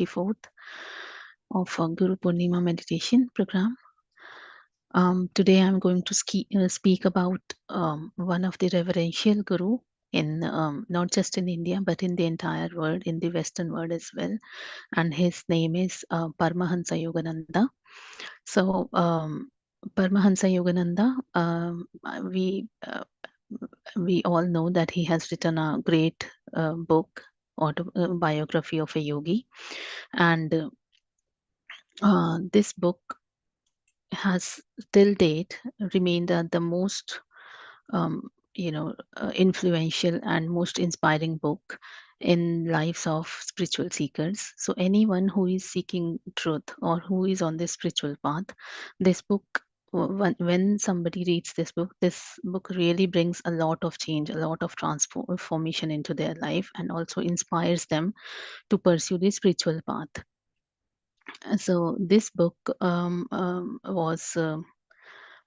24th of Guru Poornima meditation program. Today I'm going to speak about one of the reverential guru in not just in India but in the entire world, in the Western world as well, and his name is Paramahamsa Yogananda. So Paramahamsa Yogananda, we all know that he has written a great book, autobiography of a yogi, and this book has till date remained the most influential and most inspiring book in lives of spiritual seekers. So anyone who is seeking truth or who is on this spiritual path, this book, when somebody reads this book really brings a lot of change, a lot of transformation into their life, and also inspires them to pursue the spiritual path. So this book was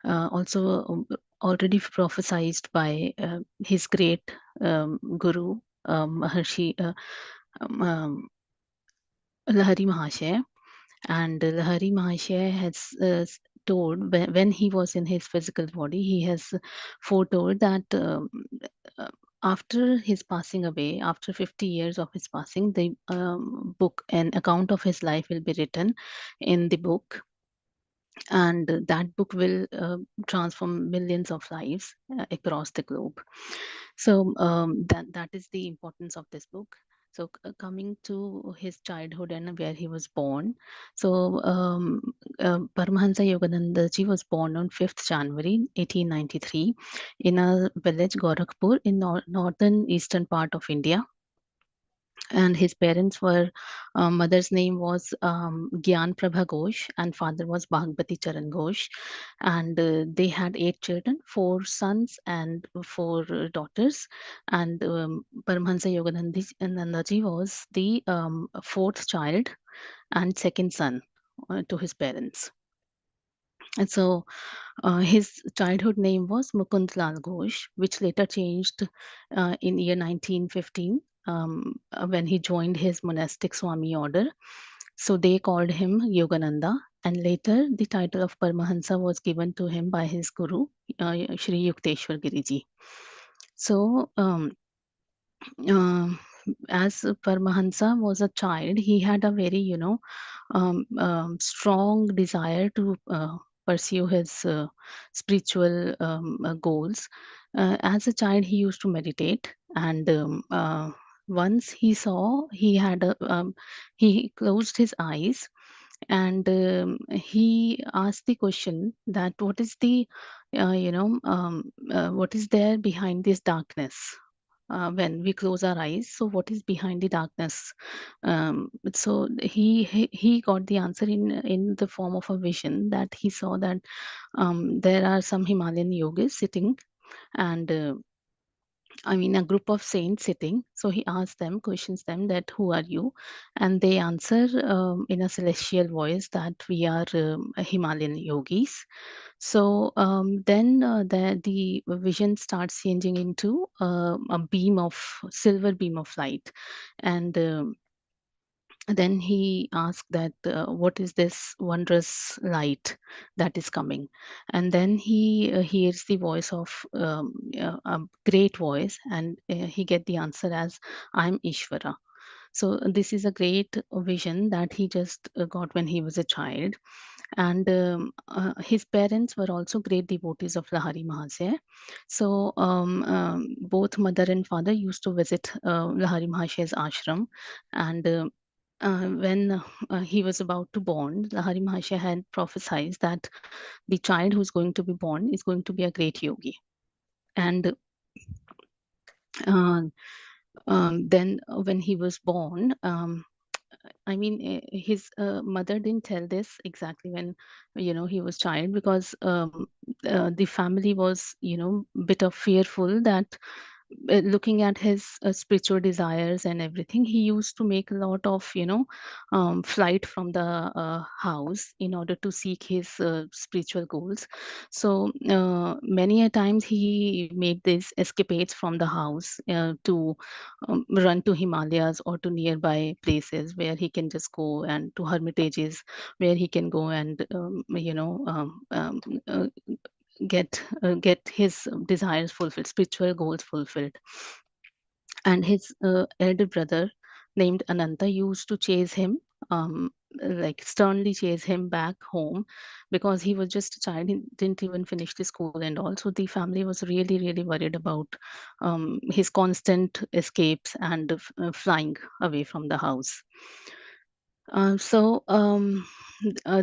also already prophesied by his great guru, Maharshi Lahari Mahashaya. And Lahari Mahashaya has told, when he was in his physical body, he has foretold that after his passing away, after 50 years of his passing, the book, an account of his life will be written in the book, and that book will transform millions of lives across the globe. So that is the importance of this book. So coming to his childhood and where he was born, so Paramahansa Yogananda ji was born on 5th January 1893 in a village Gorakhpur in northern eastern part of India. And his parents were, mother's name was Gyan Prabha Ghosh and father was Bhagwati Charan Ghosh, and they had 8 children, 4 sons and 4 daughters. And Paramahansa Yoganandaji was the fourth child and second son to his parents. And so his childhood name was Mukund Lal Ghosh, which later changed in year 1915 when he joined his monastic Swami order. So they called him Yogananda, and later the title of Paramahansa was given to him by his guru, Shri Yukteswar Giriji. So uh, as Paramahansa was a child, he had a very, strong desire to pursue his spiritual goals. As a child, he used to meditate, and once he closed his eyes, and he asked the question that what is there behind this darkness when we close our eyes. So what is behind the darkness? So he got the answer in the form of a vision, that he saw that there are some Himalayan yogis sitting, and a group of saints sitting. So he asked them, questions them, that who are you? And they answer in a celestial voice that we are Himalayan yogis. So then the vision starts changing into a silver beam of light, and then he asked that what is this wondrous light that is coming. And then he hears the voice of a great voice, and he get the answer as, I'm Ishvara. So this is a great vision that he just got when he was a child. And his parents were also great devotees of Lahari Mahasaya. So both mother and father used to visit Lahari Mahasaya's ashram, and when he was about to born, Lahari Mahasaya had prophesied that the child who's going to be born is going to be a great yogi. And uh, then when he was born, his mother didn't tell this exactly when he was child, because the family was bit of fearful that looking at his spiritual desires and everything, he used to make a lot of, flight from the house in order to seek his spiritual goals. So many a times he made these escapades from the house to run to Himalayas or to nearby places where he can just go, and to hermitages where he can go and uh, get his desires fulfilled, spiritual goals fulfilled. And his elder brother named Ananta used to chase him, like sternly chase him back home, because he was just a child. He didn't even finish the school and all. So the family was really, really worried about his constant escapes and flying away from the house.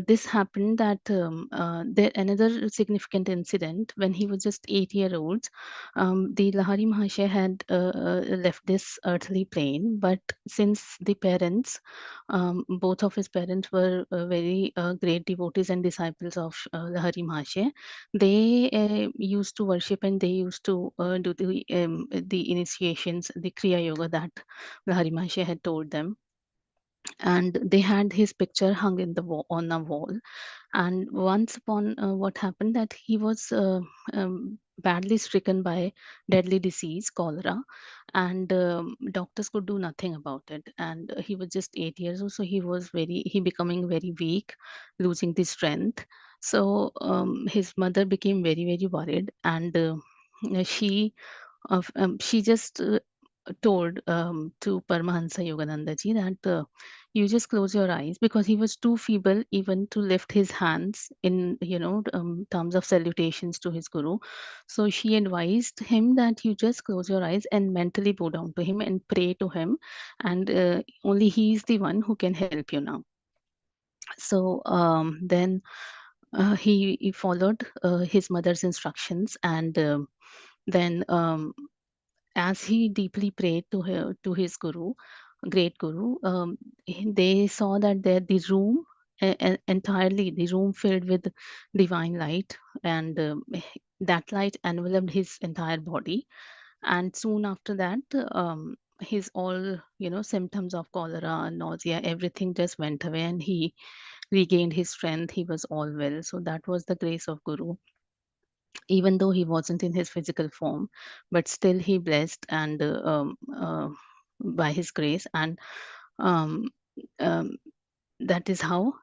This happened that there another significant incident when he was just 8 year old. The Lahari Mahasaya had left this earthly plane, but since the parents, both of his parents were very great devotees and disciples of Lahari Mahasaya, they used to worship and they used to do the initiations, the Kriya Yoga that Lahari Mahasaya had told them, and they had his picture hung in the on a wall. And once upon, what happened that he was badly stricken by deadly disease, cholera, and doctors could do nothing about it. And he was just 8 years old, so he becoming very weak, losing the strength. So his mother became very, very worried, and she just told to Paramahamsa Yogananda ji that you just close your eyes, because he was too feeble even to lift his hands in, terms of salutations to his guru. So she advised him that you just close your eyes and mentally bow down to him and pray to him, and only he is the one who can help you now. So then he followed his mother's instructions, and then as he deeply prayed to his guru, great guru, they saw that the room, entirely the room filled with divine light, and that light enveloped his entire body. And soon after that, his all, symptoms of cholera, nausea, everything just went away, and he regained his strength. He was all well. So that was the grace of guru, even though he wasn't in his physical form, but still he blessed, and by his grace. And um, um, that is how,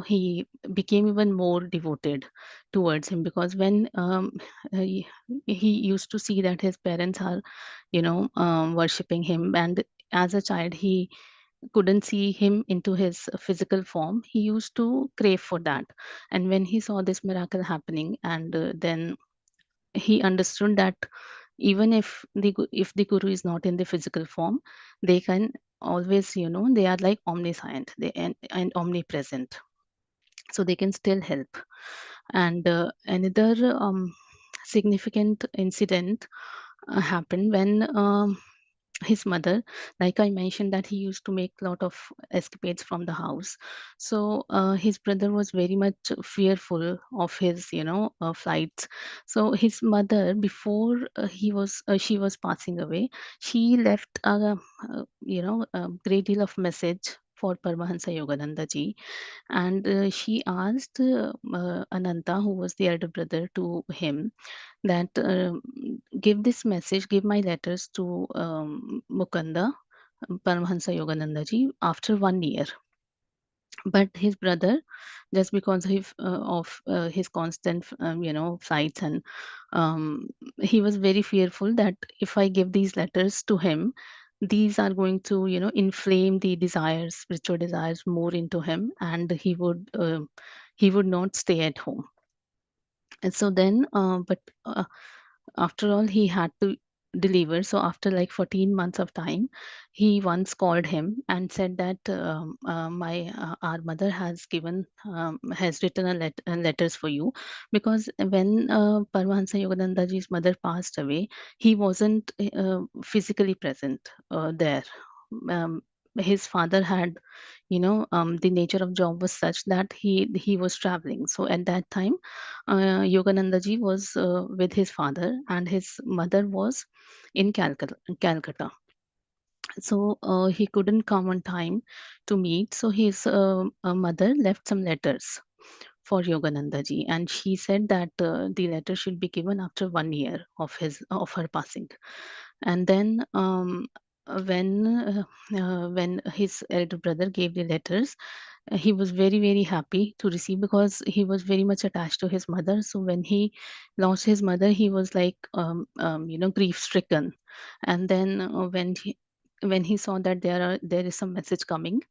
he became even more devoted towards him, because when he used to see that his parents are, worshipping him, and as a child he couldn't see him into his physical form, he used to crave for that. And when he saw this miracle happening, and then he understood that even if the guru is not in the physical form, they can always, they are like omniscient, and omnipresent, so they can still help. And another significant incident happened when his mother, like I mentioned, that he used to make a lot of escapades from the house. So his brother was very much fearful of his, flights. So his mother, before she was passing away, she left a great deal of message for Paramahansa Yogananda ji, and she asked Ananta, who was the elder brother to him, that give this message, give my letters to Mukunda, Paramahansa Yogananda ji, after 1 year. But his brother, just because of his constant, flights, and um, he was very fearful that if I give these letters to him, these are going to, inflame the desires, spiritual desires, more into him, and he would not stay at home. And so then, but after all, he had to deliver. So after like 14 months of time, he once called him and said that my our mother has has written letters for you, because when Paramahansa Yogananda ji's mother passed away, he wasn't physically present there. Um, his father had, the nature of job was such that he was traveling. So at that time, Yogananda ji was with his father, and his mother was in Calcutta. So he couldn't come on time to meet. So his mother left some letters for Yogananda ji, and she said that the letter should be given after 1 year of her passing. And then when his elder brother gave the letters, he was very very happy to receive, because he was very much attached to his mother. So when he lost his mother, he was like grief stricken. And then when he saw that there is some message coming,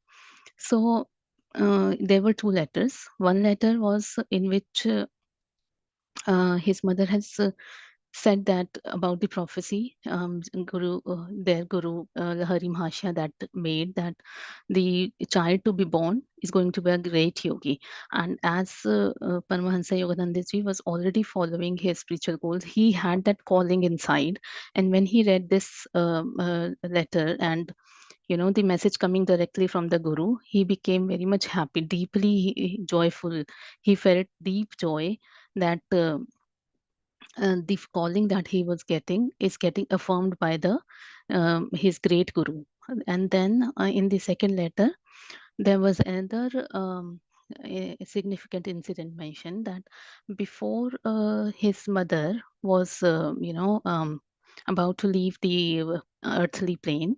so there were two letters. One letter was in which his mother has said that about the prophecy, their guru, Lahari Mahashya, that made that the child to be born is going to be a great yogi. And as Paramahamsa Yogananda ji was already following his spiritual goals, he had that calling inside. And when he read this letter, and the message coming directly from the guru, he became very much happy, deeply joyful. He felt deep joy that the calling that he was getting is getting affirmed by the his great guru. And then in the second letter, there was another a significant incident mentioned, that before his mother was about to leave the earthly plane,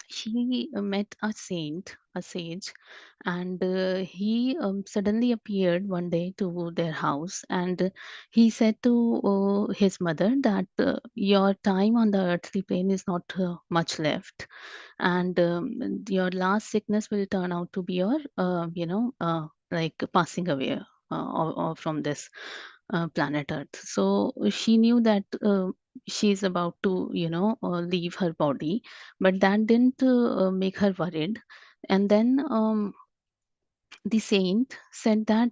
she met a saint, a sage, and he suddenly appeared one day to their house, and he said to his mother that your time on the earthly plane is not much left, and your last sickness will turn out to be your, like passing away or from this planet Earth. So she knew that she's about to, leave her body, but that didn't make her worried. And then the saint said that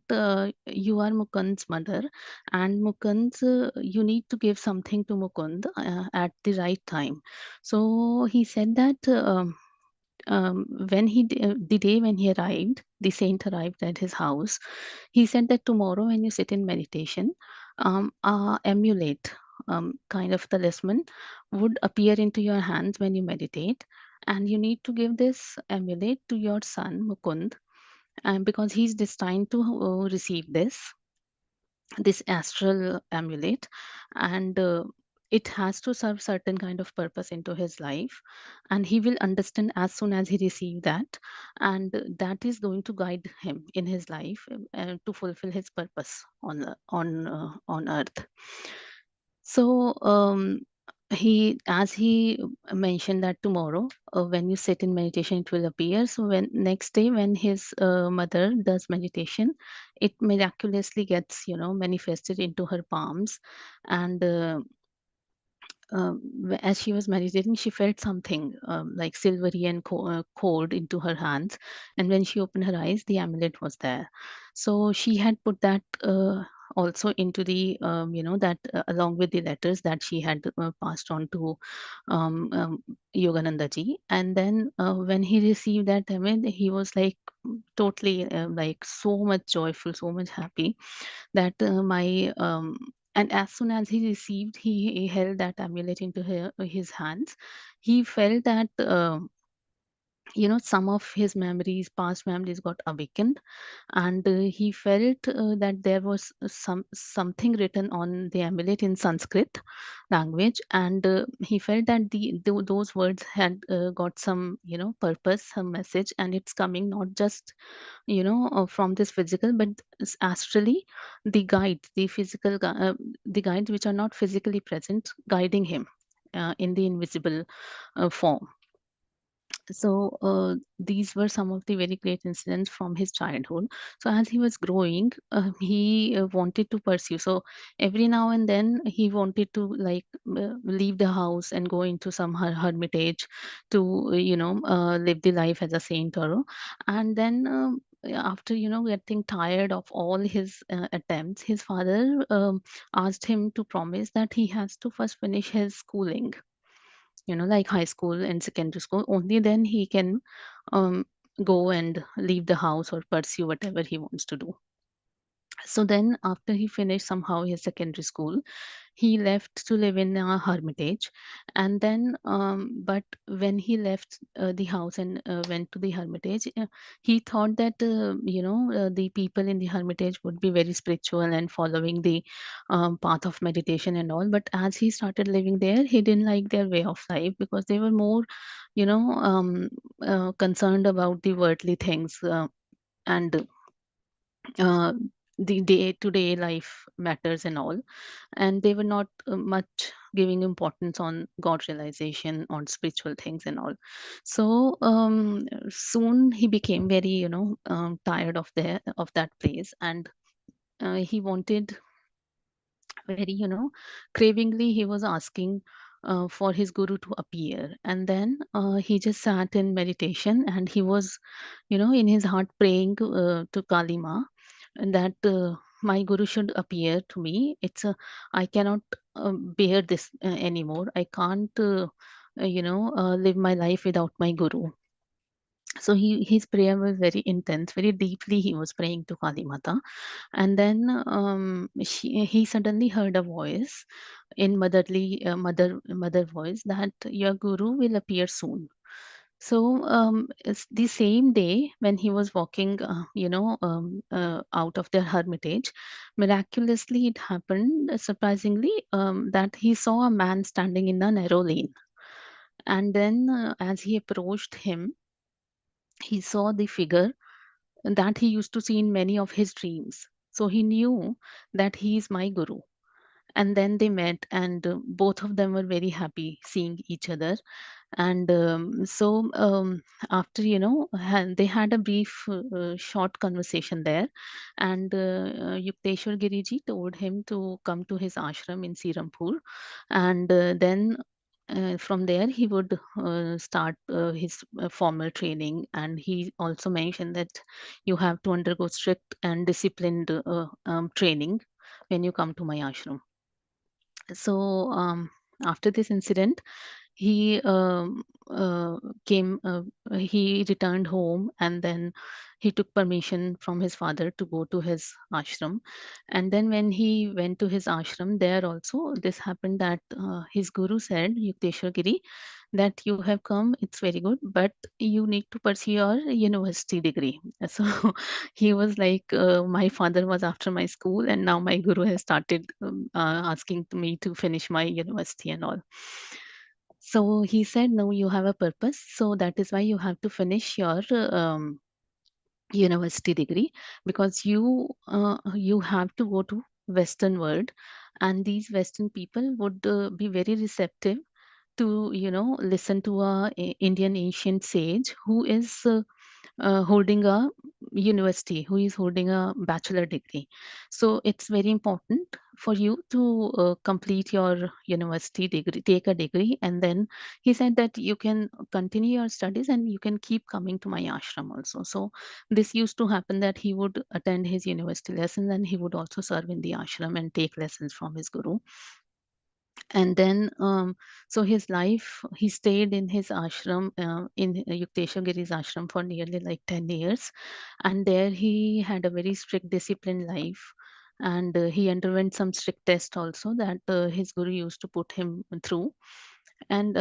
you are Mukund's mother, and Mukund, you need to give something to Mukund at the right time. So he said that the day when he arrived, the saint arrived at his house. He said that tomorrow, when you sit in meditation, amulet, kind of talisman, would appear into your hands when you meditate, and you need to give this amulet to your son Mukund, and because he's destined to receive this astral amulet, and it has to serve certain kind of purpose into his life, and he will understand as soon as he receive that, and that is going to guide him in his life to fulfill his purpose on earth. So he mentioned that tomorrow, when you sit in meditation, it will appear. So when next day, when his mother does meditation, it miraculously gets, manifested into her palms. And as she was meditating, she felt something like silvery and cold into her hands. And when she opened her eyes, the amulet was there. So she had put that also into the, that along with the letters that she had passed on to Yogananda ji. And then when he received that amulet, he was like totally like so much joyful, so much happy that my and as soon as he received, he held that amulet into his hands. He felt that some of his memories, past memories, got awakened, and he felt that there was something written on the amulet in Sanskrit language, and he felt that those words had got some, purpose, some message, and it's coming not just, from this physical, but astrally, the guides, the guides which are not physically present, guiding him in the invisible form. So these were some of the very great incidents from his childhood. So as he was growing, he wanted to pursue. So every now and then he wanted to like leave the house and go into some hermitage to live the life as a saint, or and then. After getting tired of all his attempts, his father asked him to promise that he has to first finish his schooling. like high school and secondary school. Only then he can um, go and leave the house or pursue whatever he wants to do. So then, after he finished somehow his secondary school, he left to live in a hermitage. And then, but when he left the house and went to the hermitage, he thought that, the people in the hermitage would be very spiritual and following the path of meditation and all. But as he started living there, he didn't like their way of life because they were more, concerned about the worldly things. And uh, the day-to-day life matters and all, and they were not much giving importance on god realization, on spiritual things and all. So soon he became very tired of that place, and he wanted very cravingly, he was asking for his guru to appear. And then he just sat in meditation, and he was in his heart praying to Kalima, and that my guru should appear to me. I cannot bear this anymore. I can't live my life without my guru. So his prayer was very intense, very deeply he was praying to Kali Mata. And then he suddenly heard a voice in mother voice that your guru will appear soon. So it's the same day when he was walking, out of their hermitage, miraculously it happened, surprisingly, that he saw a man standing in a narrow lane. And then as he approached him, he saw the figure that he used to see in many of his dreams. So he knew that he is my guru. And then they met, and both of them were very happy seeing each other. And after they had a brief short conversation there. And Yukteswar Giriji told him to come to his ashram in Sirampur. And then from there he would start his formal training. And he also mentioned that you have to undergo strict and disciplined training when you come to my ashram. So after this incident, he came he returned home, and then he took permission from his father to go to his ashram. And then when he went to his ashram, there also this happened that his guru said, Yukteswar Giri, that you have come, it's very good, but you need to pursue your university degree. So he was like, my father was after my school, and now my guru has started asking me to finish my university and all. So he said, no, you have a purpose. So that is why you have to finish your university degree, because you have to go to Western world, and these Western people would be very receptive to listen to a Indian ancient sage who is holding a university, who is holding a bachelor degree. So it's very important for you to complete your university degree, take a degree. And then he said that you can continue your studies and you can keep coming to my ashram also. So this used to happen, that he would attend his university lessons and he would also serve in the ashram and take lessons from his guru. And then so his life, he stayed in his ashram, in Yukteswar Giri's ashram, for nearly like 10 years. And there he had a very strict disciplined life. And he underwent some strict tests also that his guru used to put him through. And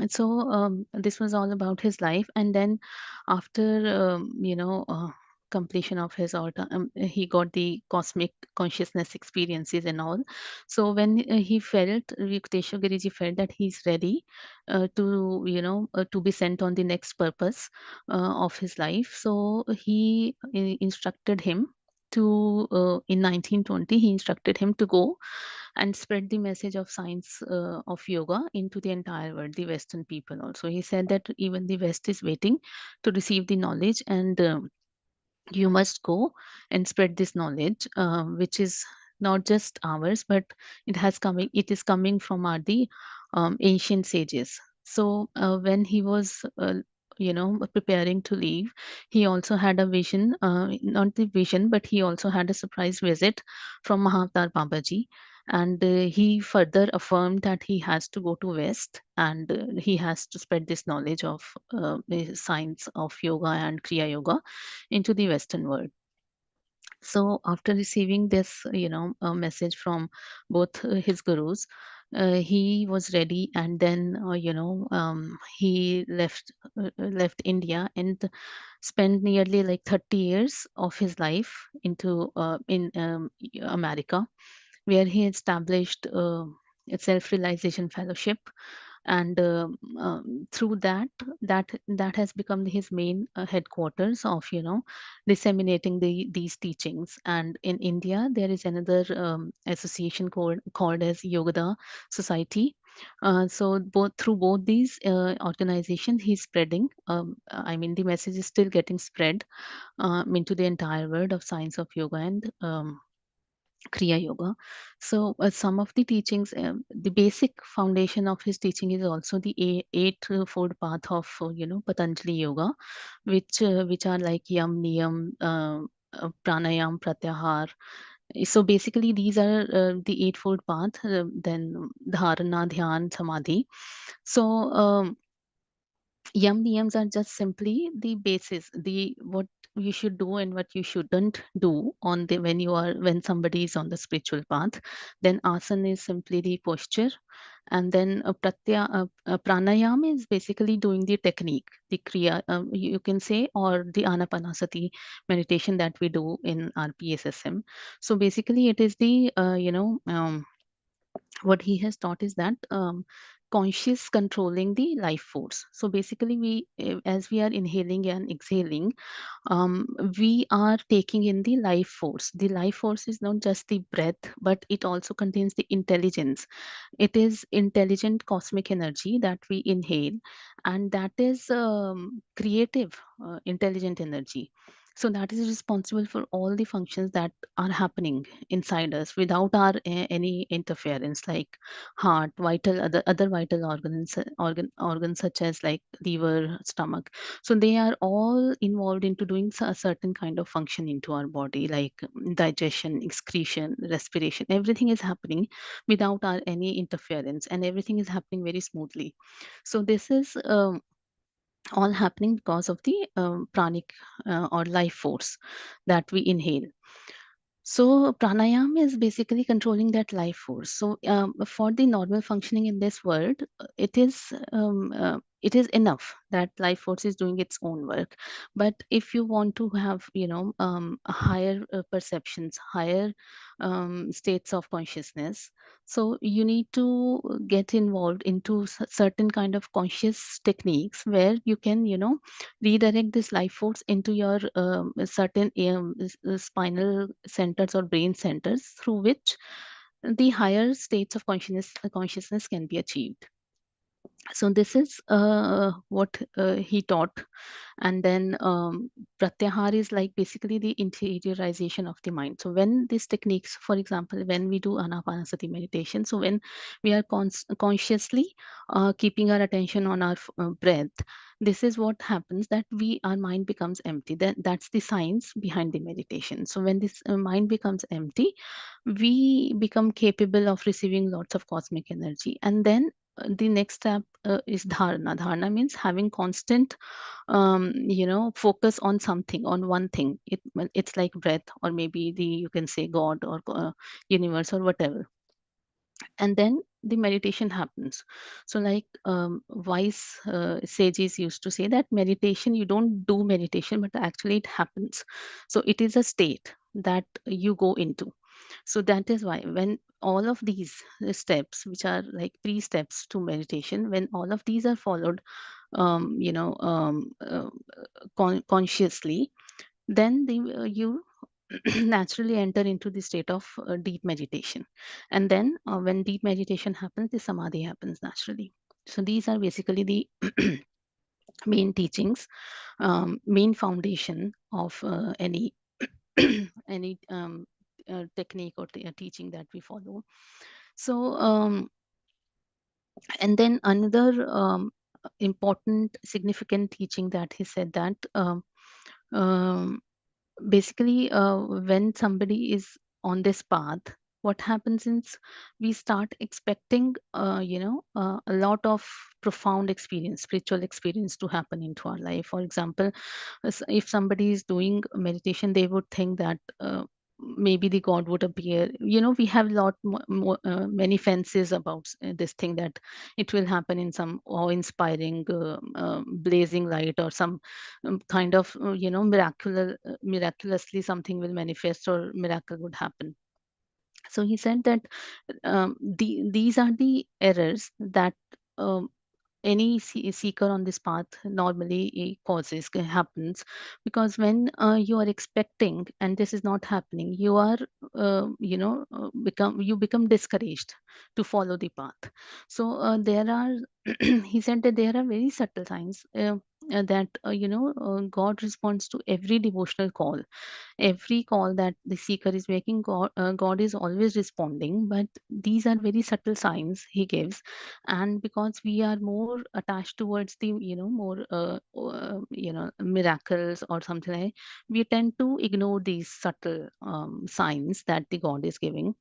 so this was all about his life. And then after completion of his order, he got the cosmic consciousness experiences and all. So when he felt, Yukteswar Giriji felt that he's ready to be sent on the next purpose of his life. So he instructed him to in 1920, he instructed him to go and spread the message of science of yoga into the entire world, the Western people also. He said that even the West is waiting to receive the knowledge, and you must go and spread this knowledge, which is not just ours, but it is coming from the ancient sages. So when he was preparing to leave, he also had a vision, not the vision, but he also had a surprise visit from Mahavatar Babaji. And he further affirmed that he has to go to West, and he has to spread this knowledge of the science of yoga and Kriya Yoga into the Western world. So after receiving this, a message from both his gurus, he was ready, and then he left India and spent nearly like 30 years of his life into in America, where he established a self-realization fellowship. And through that has become his main headquarters of disseminating these teachings. And in India there is another association called as Yogada Society. So through both these organizations he's spreading, I mean, the message is still getting spread into the entire world of science of yoga and Kriya Yoga. So, some of the teachings, the basic foundation of his teaching is also the eightfold path of Patanjali Yoga, which are like Yam, Niyam, Pranayam, Pratyahar. So basically, these are the eightfold path. Then Dharana, Dhyan, Samadhi. So. Yum niyams are just simply the basis, the what you should do and what you shouldn't do on the when somebody is on the spiritual path. Then asana is simply the posture, and then pranayam is basically doing the technique, the kriya, you can say, or the anapanasati meditation that we do in our PSSM. So basically, it is the what he has taught is that conscious controlling the life force. So basically as we are inhaling and exhaling, um, we are taking in the life force. The life force is not just the breath, but it also contains the intelligence. It is intelligent cosmic energy that we inhale, and that is creative, intelligent energy. So that is responsible for all the functions that are happening inside us without our any interference, like heart, vital other vital organs such as like liver, stomach. So they are all involved into doing a certain kind of function into our body, like digestion, excretion, respiration. Everything is happening without our any interference, and everything is happening very smoothly. So this is all happening because of the pranic or life force that we inhale. So pranayam is basically controlling that life force. So for the normal functioning in this world, it is enough that life force is doing its own work. But if you want to have higher perceptions, higher states of consciousness, so you need to get involved into certain kind of conscious techniques where you can redirect this life force into your certain spinal centers or brain centers, through which the higher states of consciousness can be achieved. So this is what he taught. And then pratyahar is like basically the interiorization of the mind. So when these techniques, for example, when we do anapanasati meditation, so when we are consciously keeping our attention on our breath, this is what happens, that our mind becomes empty. That's the science behind the meditation. So when this mind becomes empty, we become capable of receiving lots of cosmic energy. And then the next step is dharana. Dharana means having constant focus on something, on one thing. It's like breath, or maybe you can say god, or universe, or whatever. And then the meditation happens. So like wise sages used to say that meditation, you don't do meditation, but actually it happens. So it is a state that you go into. So that is why when all of these steps, which are like three steps to meditation, when all of these are followed um, you know um, uh, consciously, then you naturally enter into the state of deep meditation. And then when deep meditation happens, the samadhi happens naturally. So these are basically the main teachings, main foundation of any any technique or teaching that we follow. So and then another important significant teaching that he said, that um, basically when somebody is on this path, what happens is we start expecting, a lot of profound experience, spiritual experience to happen into our life. For example, if somebody is doing meditation, they would think that maybe the god would appear. We have many fancies about this thing, that it will happen in some awe-inspiring blazing light, or some kind of miraculously something will manifest, or miracle would happen. So he said that these are the errors that um, any seeker on this path normally happens, because when you are expecting and this is not happening, you are become discouraged to follow the path. So there are he said that there are very subtle signs that God responds to every devotional call. Every call that the seeker is making, God is always responding, but these are very subtle signs he gives. And because we are more attached towards the more miracles or something like, we tend to ignore these subtle signs that the God is giving.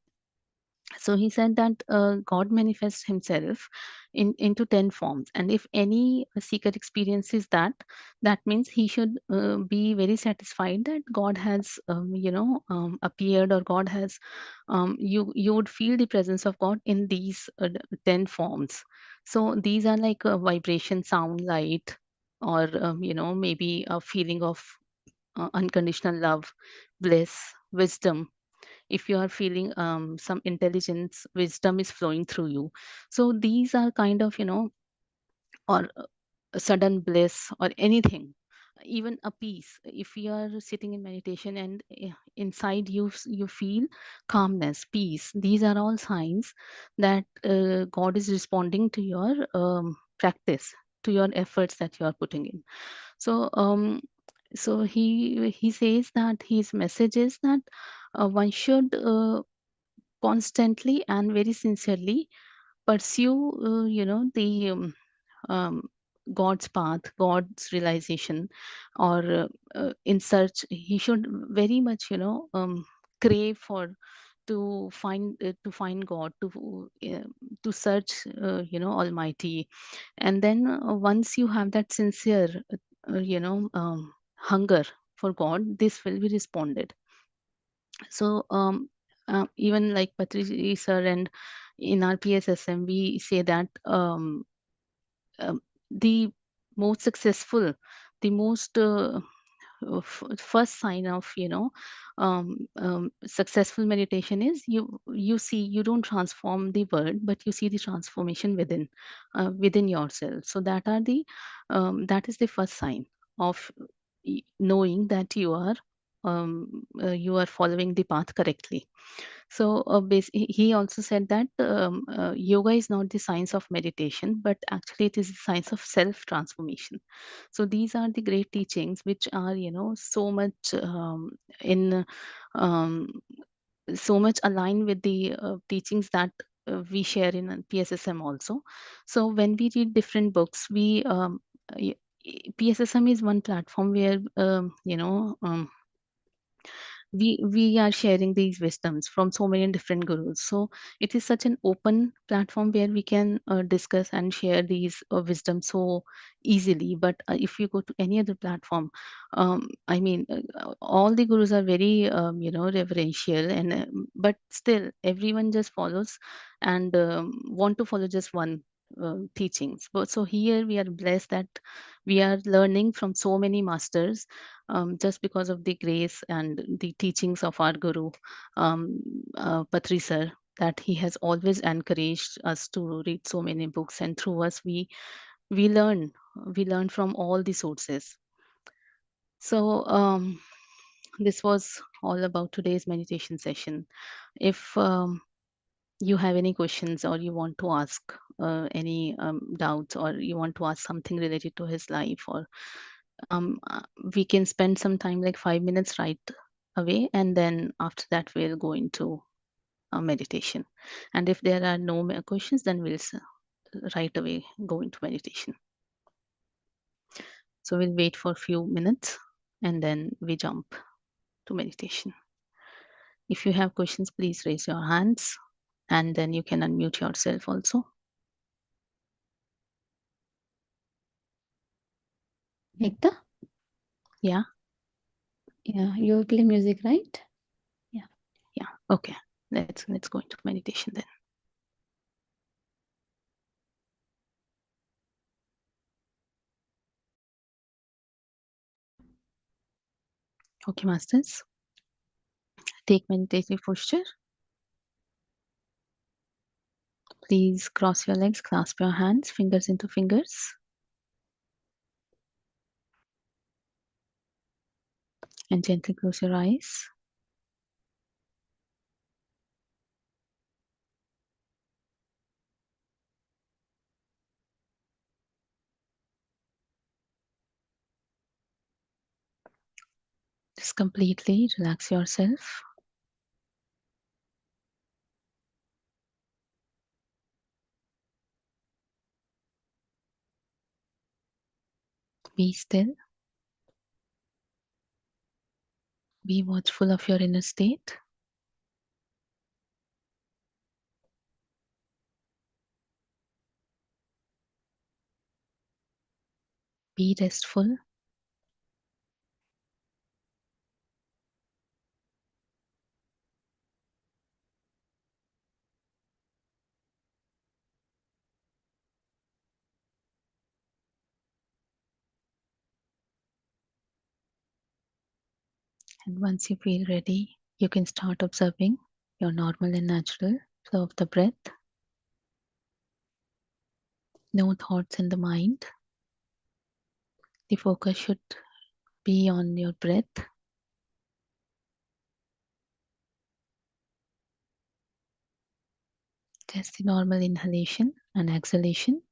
So he said that God manifests himself into 10 forms. And if any seeker experiences that, that means he should be very satisfied that God has, appeared, or God has, you would feel the presence of God in these 10 forms. So these are like a vibration, sound, light, or, maybe a feeling of unconditional love, bliss, wisdom. If you are feeling some intelligence, wisdom is flowing through you. So these are kind of, or a sudden bliss, or anything, even a peace. If you are sitting in meditation and inside you, you feel calmness, peace, these are all signs that God is responding to your practice, to your efforts that you are putting in. So he says that his message is that one should constantly and very sincerely pursue the um, God's path, God's realization, or in search. He should very much crave for to find God, to search Almighty. And then once you have that sincere hunger for God, this will be responded. So even like Patri sir, and in our PSSM, we say that the most successful, the most first sign of successful meditation is, you see, you don't transform the world, but you see the transformation within yourself. So that is the first sign of knowing that you are following the path correctly. So he also said that yoga is not the science of meditation, but actually it is the science of self transformation. So these are the great teachings which are so much in um, so much aligned with the teachings that we share in PSSM also. So when we read different books, y- PSSM is one platform where we are sharing these wisdoms from so many different gurus. So it is such an open platform where we can discuss and share these wisdom so easily. But if you go to any other platform, I mean, all the gurus are very reverential, and but still everyone just follows and want to follow just one teachings. But so here we are blessed that we are learning from so many masters, just because of the grace and the teachings of our Guru, Patri Sir, that he has always encouraged us to read so many books, and through us we learn we learn from all the sources. So this was all about today's meditation session. If you have any questions, or you want to ask any doubts, or you want to ask something related to his life, or um, uh, we can spend some time, like 5 minutes right away, and then after that we'll go into meditation. And if there are no more questions, then we'll right away go into meditation. So we'll wait for a few minutes, and then we jump to meditation. If you have questions, please raise your hands and then you can unmute yourself also. Ekta? Yeah. Yeah, you play music, right? Yeah. Yeah. Okay. Let's go into meditation then. Okay, masters. Take meditative posture. Please cross your legs, clasp your hands, fingers into fingers. And gently close your eyes. Just completely relax yourself. Be still. Be watchful of your inner state. Be restful. And once you feel ready, you can start observing your normal and natural flow of the breath. No thoughts in the mind. The focus should be on your breath. Just the normal inhalation and exhalation.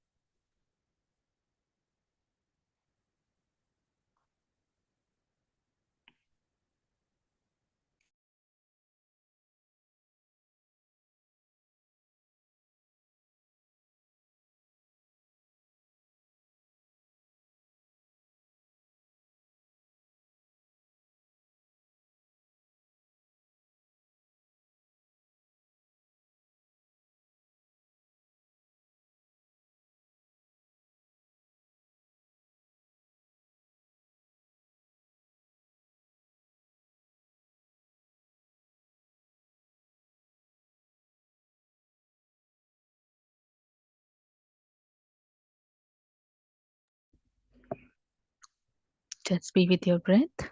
Just be with your breath.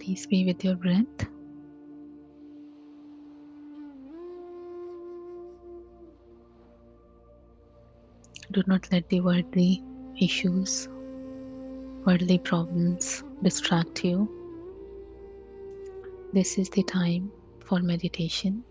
Please be with your breath. Do not let the worldly issues, worldly problems distract you. This is the time for meditation.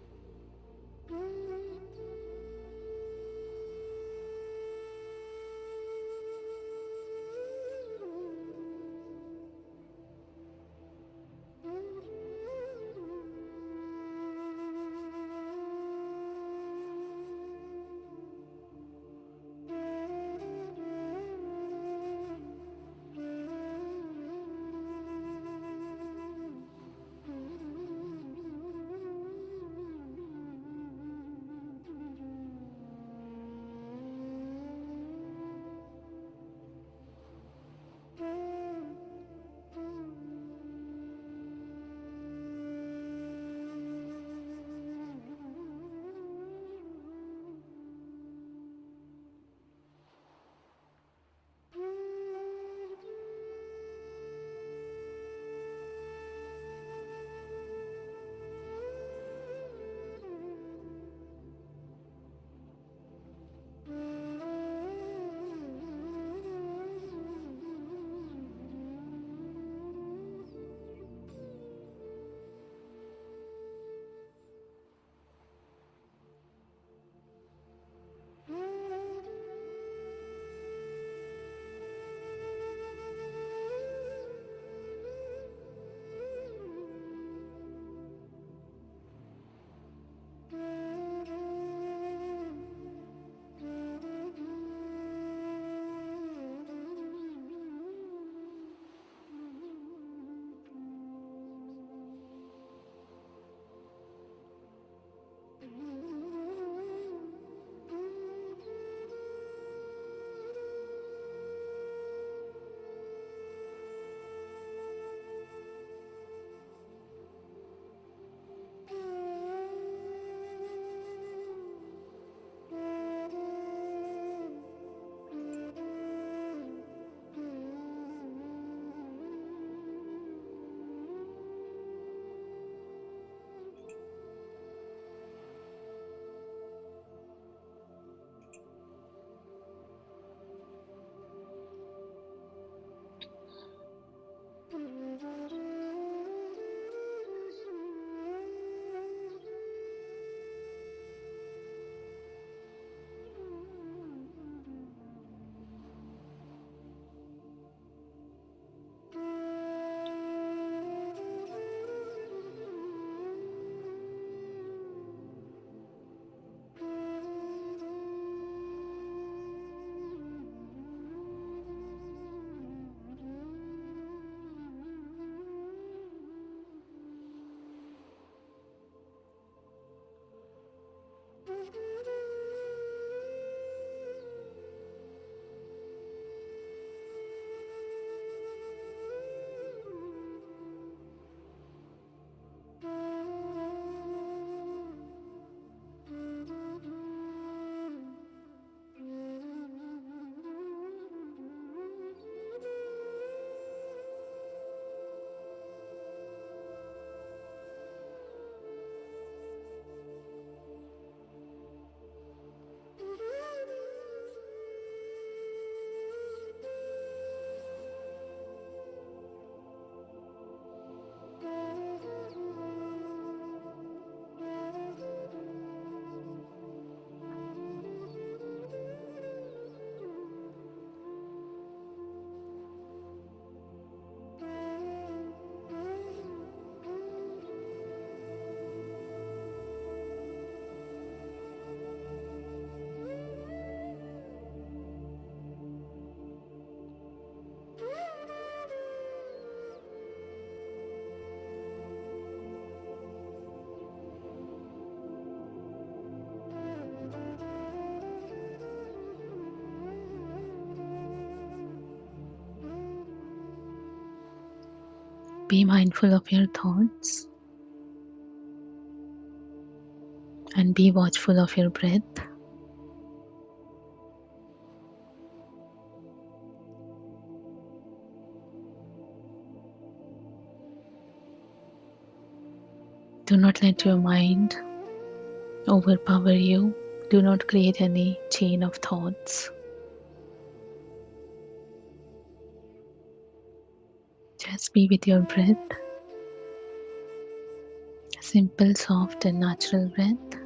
Be mindful of your thoughts and be watchful of your breath. Do not let your mind overpower you. Do not create any chain of thoughts. Just be with your breath. Simple, soft, and natural breath.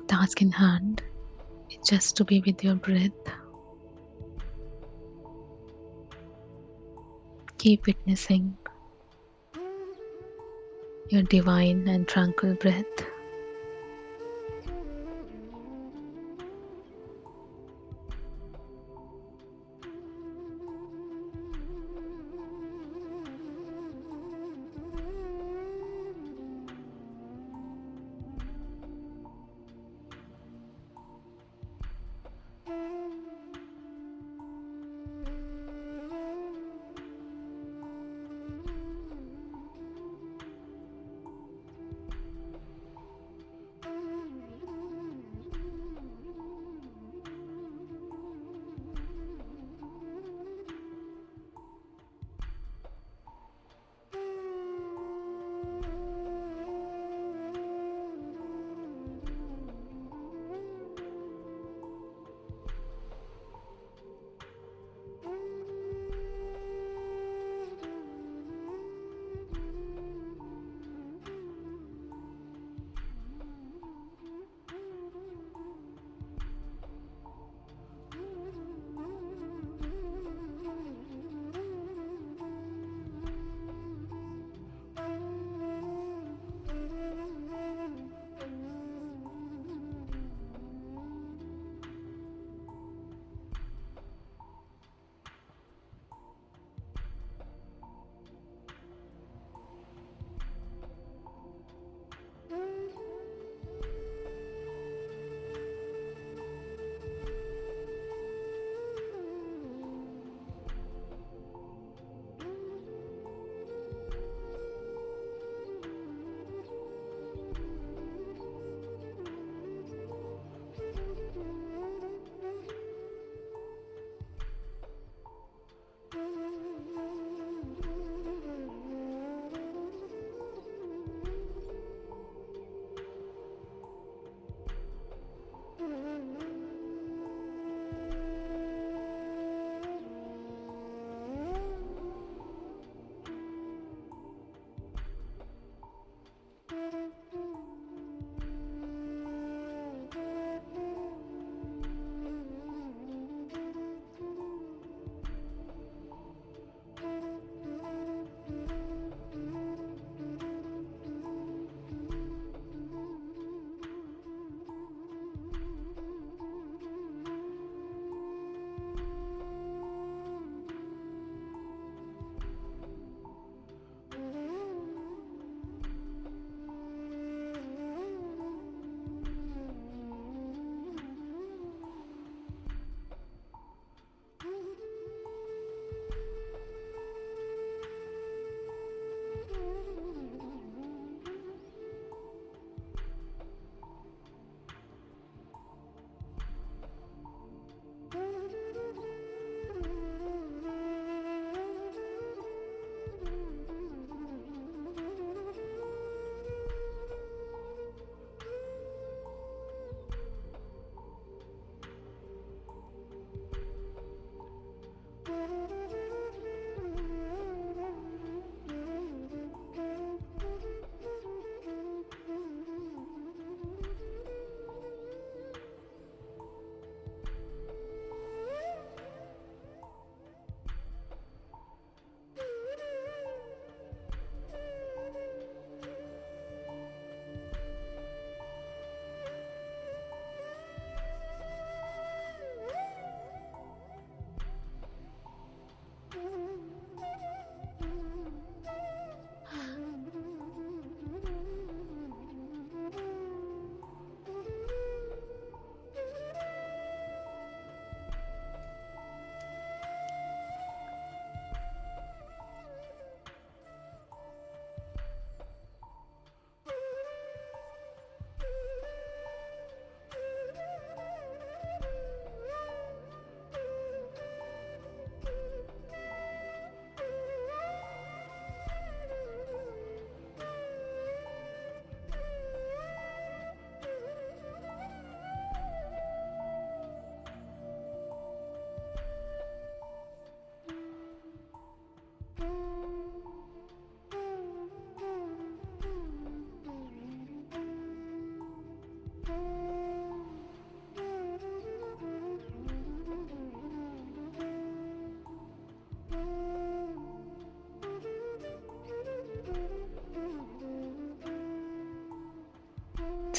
Task in hand is just to be with your breath. Keep witnessing your divine and tranquil breath.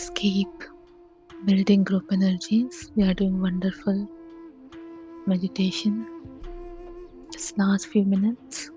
Just keep building group energies. We are doing wonderful meditation. Just last few minutes.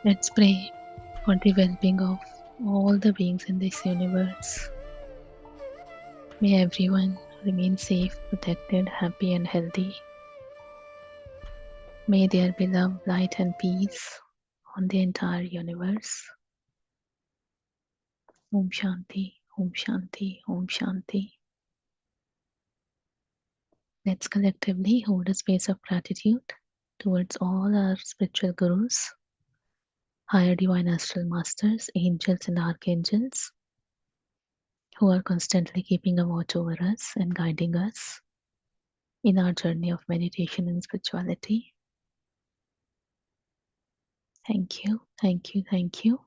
Let's pray for the well-being of all the beings in this universe. May everyone remain safe, protected, happy and healthy. May there be love, light and peace on the entire universe. Om Shanti, Om Shanti, Om Shanti. Let's collectively hold a space of gratitude towards all our spiritual gurus, higher divine astral masters, angels and archangels who are constantly keeping a watch over us and guiding us in our journey of meditation and spirituality. Thank you, thank you, thank you.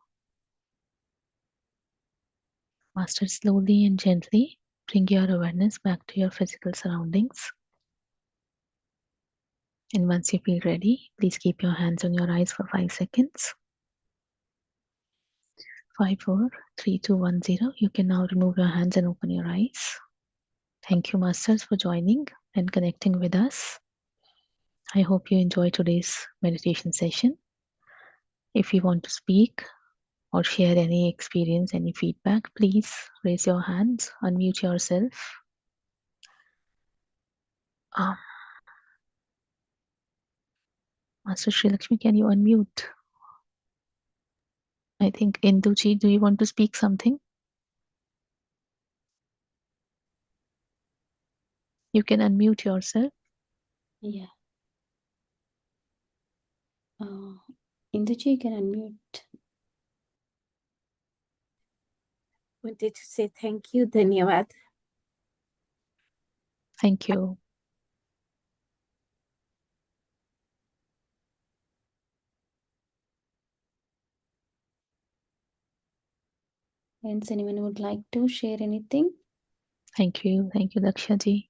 Master, slowly and gently bring your awareness back to your physical surroundings. And once you feel ready, please keep your hands on your eyes for 5 seconds. 5, 4, 3, 2, 1, 0. You can now remove your hands and open your eyes. Thank you, Masters, for joining and connecting with us. I hope you enjoyed today's meditation session. If you want to speak or share any experience, any feedback, please raise your hands, unmute yourself. Master Sri Lakshmi, can you unmute? I think Induji, do you want to speak something? You can unmute yourself. Yeah. Induji, you can unmute. Wanted to say thank you, Dhanyavad. Thank you. Friends, anyone would like to share anything? Thank you, Laksha ji.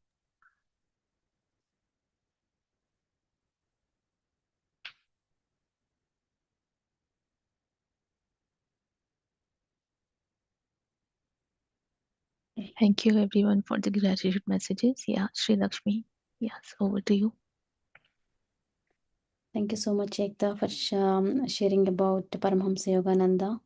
Thank you everyone for the gratitude messages. Yeah, Sri Lakshmi. Yes, over to you. Thank you so much, Ekta, for sharing about Paramahamsa Yogananda.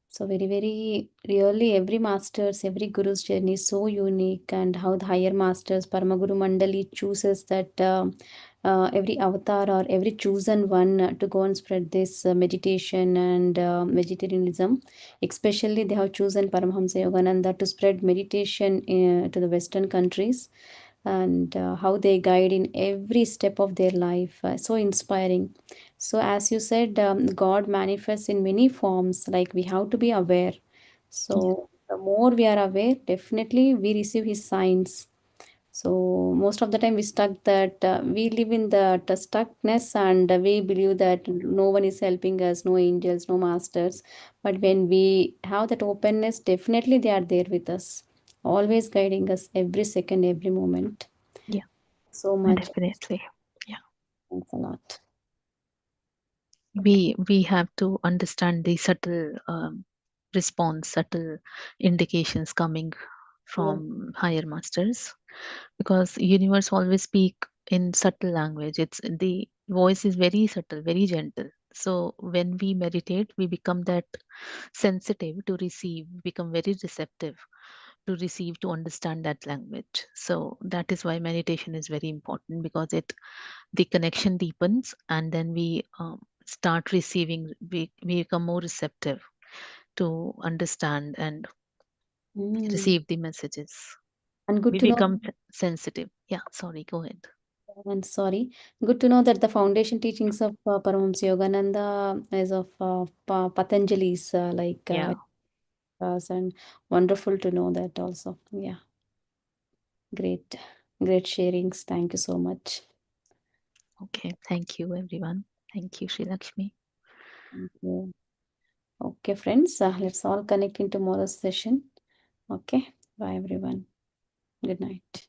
So very really every master's, every guru's journey is so unique, and how the higher masters, Paramaguru Mandali chooses that every avatar or every chosen one to go and spread this meditation and vegetarianism. Especially they have chosen Paramahamsa Yogananda to spread meditation to the Western countries, and how they guide in every step of their life. So inspiring. So, as you said, God manifests in many forms, like we have to be aware. So, the more we are aware, definitely we receive His signs. So most of the time we stuck that we live in the stuckness, and we believe that no one is helping us, no angels, no masters. But when we have that openness, definitely they are there with us, always guiding us every second, every moment. Yeah, So much. definitely. Yeah. Thanks a lot. We have to understand the subtle response, subtle indications coming Yeah. from higher masters, because universe always speak in subtle language. It's the voice is very subtle, very gentle. So when we meditate, we become that sensitive to receive, become very receptive to receive, to understand that language. So that is why meditation is very important, because it the connection deepens, and then we start receiving, we become more receptive to understand and Mm. receive the messages. And good We to know. become sensitive. Yeah, sorry, go ahead. And sorry, good to know that the foundation teachings of Paramahamsa Yogananda is of Patanjali's Yeah. and wonderful to know that also. Yeah, great, great sharings. Thank you so much. Okay, thank you everyone. Thank you, Sri Lakshmi. Thank you. Okay, friends, let's all connect in tomorrow's session. Okay, bye everyone. Good night.